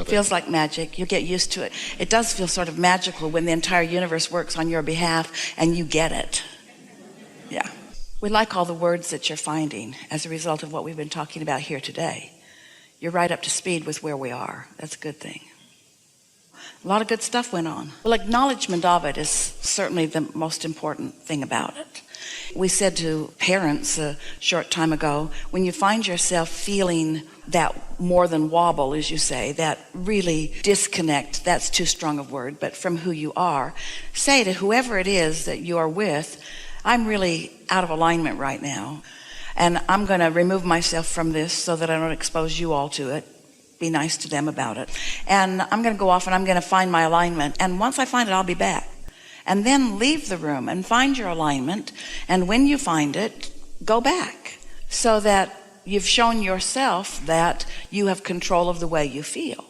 feels like magic. You get used to it. It does feel sort of magical when the entire universe works on your behalf and you get it. Yeah. We like all the words that you're finding as a result of what we've been talking about here today. You're right up to speed with where we are. That's a good thing. A lot of good stuff went on. Well, acknowledgement of it is certainly the most important thing about it. We said to parents a short time ago, when you find yourself feeling that more than wobble, as you say, that really disconnect, that's too strong a word, but from who you are, say to whoever it is that you are with, I'm really out of alignment right now, and I'm going to remove myself from this so that I don't expose you all to it. Be nice to them about it. And I'm going to go off and I'm going to find my alignment. And once I find it, I'll be back. And then leave the room and find your alignment. And when you find it, go back so that you've shown yourself that you have control of the way you feel.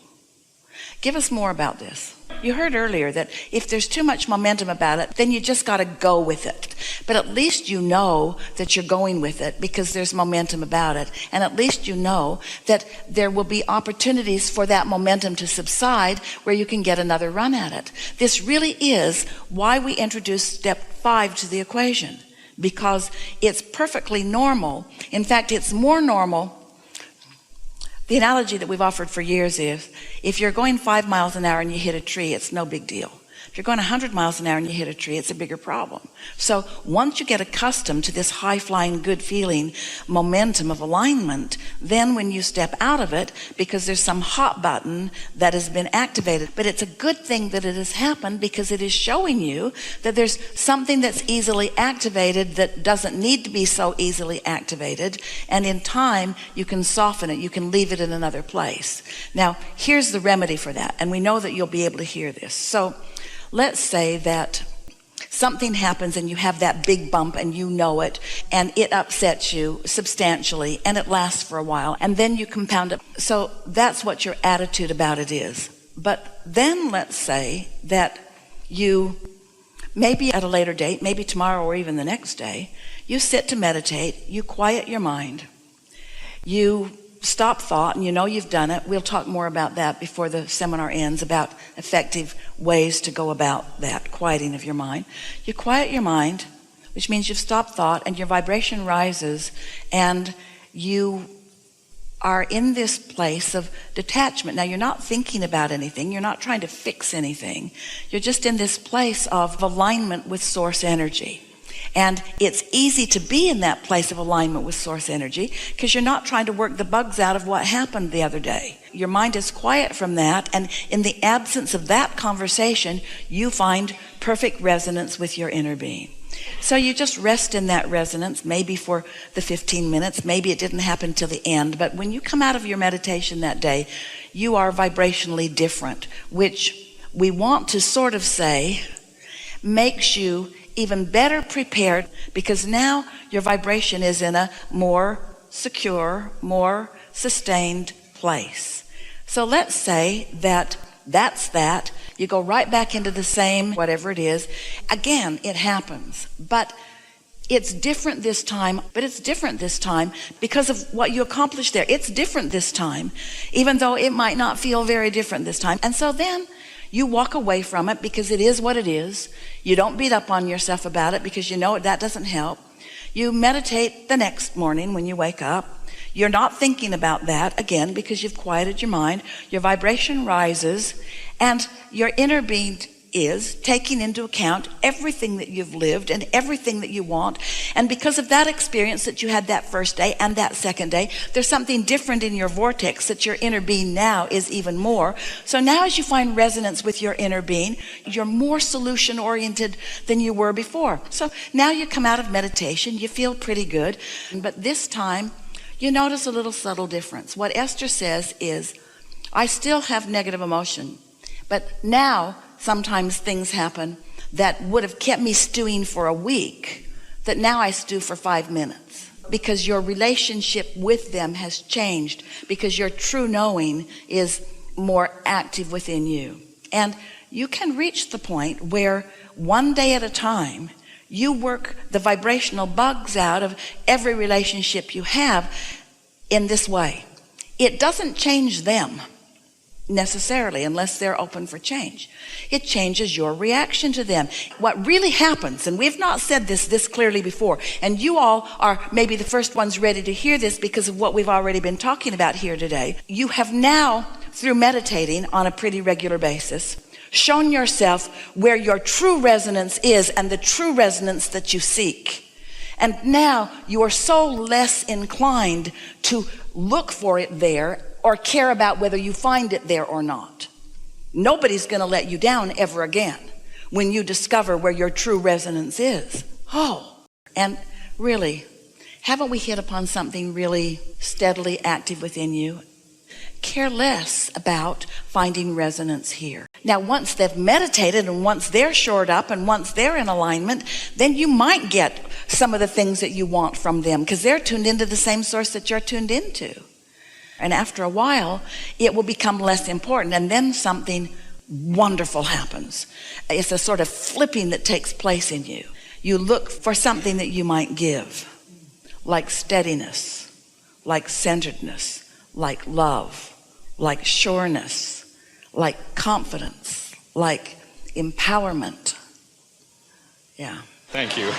Give us more about this. You heard earlier that if there's too much momentum about it, then you just got to go with it. But at least you know that you're going with it because there's momentum about it. And at least you know that there will be opportunities for that momentum to subside where you can get another run at it. This really is why we introduced step 5 to the equation, because it's perfectly normal. In fact, it's more normal. The analogy that we've offered for years is, if you're going 5 miles an hour and you hit a tree, it's no big deal. If you're going 100 miles an hour and you hit a tree, it's a bigger problem. So once you get accustomed to this high-flying, good-feeling momentum of alignment, then when you step out of it, because there's some hot button that has been activated, but it's a good thing that it has happened because it is showing you that there's something that's easily activated that doesn't need to be so easily activated, and in time you can soften it, you can leave it in another place. Now, here's the remedy for that, and we know that you'll be able to hear this. So let's say that something happens and you have that big bump and you know it, and it upsets you substantially, and it lasts for a while, and then you compound it. So that's what your attitude about it is. But then let's say that you, maybe at a later date, maybe tomorrow or even the next day, you sit to meditate, you quiet your mind, you stop thought, and you know you've done it. We'll talk more about that before the seminar ends, about effective ways to go about that quieting of your mind. You quiet your mind, which means you've stopped thought, and your vibration rises, and you are in this place of detachment. Now, you're not thinking about anything, you're not trying to fix anything, you're just in this place of alignment with source energy. And it's easy to be in that place of alignment with source energy because you're not trying to work the bugs out of what happened the other day. Your mind is quiet from that, and in the absence of that conversation, you find perfect resonance with your inner being. So you just rest in that resonance, maybe for the 15 minutes, maybe it didn't happen till the end, but when you come out of your meditation that day, you are vibrationally different, which we want to sort of say makes you even better prepared, because now your vibration is in a more secure, more sustained place. So let's say that that's that. You go right back into the same whatever it is. Again, it happens, but it's different this time. But it's different this time because of what you accomplished there. It's different this time, even though it might not feel very different this time. And so then you walk away from it because it is what it is. You don't beat up on yourself about it because you know that doesn't help. You meditate the next morning when you wake up. You're not thinking about that again because you've quieted your mind. Your vibration rises, and your inner being is taking into account everything that you've lived and everything that you want. And because of that experience that you had that first day and that second day, there's something different in your vortex that your inner being now is even more. So now as you find resonance with your inner being, you're more solution oriented than you were before. So now you come out of meditation, you feel pretty good, but this time you notice a little subtle difference. What Esther says is, I still have negative emotion, but now sometimes things happen that would have kept me stewing for a week, that now I stew for 5 minutes, because your relationship with them has changed, because your true knowing is more active within you. And you can reach the point where one day at a time, you work the vibrational bugs out of every relationship you have in this way. It doesn't change them. necessarily, unless they're open for change. It changes your reaction to them. What really happens, and we've not said this clearly before, and you all are maybe the first ones ready to hear this because of what we've already been talking about here today. You have now, through meditating on a pretty regular basis, shown yourself where your true resonance is and the true resonance that you seek. And now you are so less inclined to look for it there or care about whether you find it there or not. Nobody's going to let you down ever again when you discover where your true resonance is. Oh, and really, haven't we hit upon something really steadily active within you? Care less about finding resonance here. Now, once they've meditated and once they're shored up and once they're in alignment, then you might get some of the things that you want from them because they're tuned into the same source that you're tuned into. And after a while, it will become less important, and then something wonderful happens. It's a sort of flipping that takes place in you. You look for something that you might give, like steadiness, like centeredness, like love, like sureness, like confidence, like empowerment. Yeah. Thank you.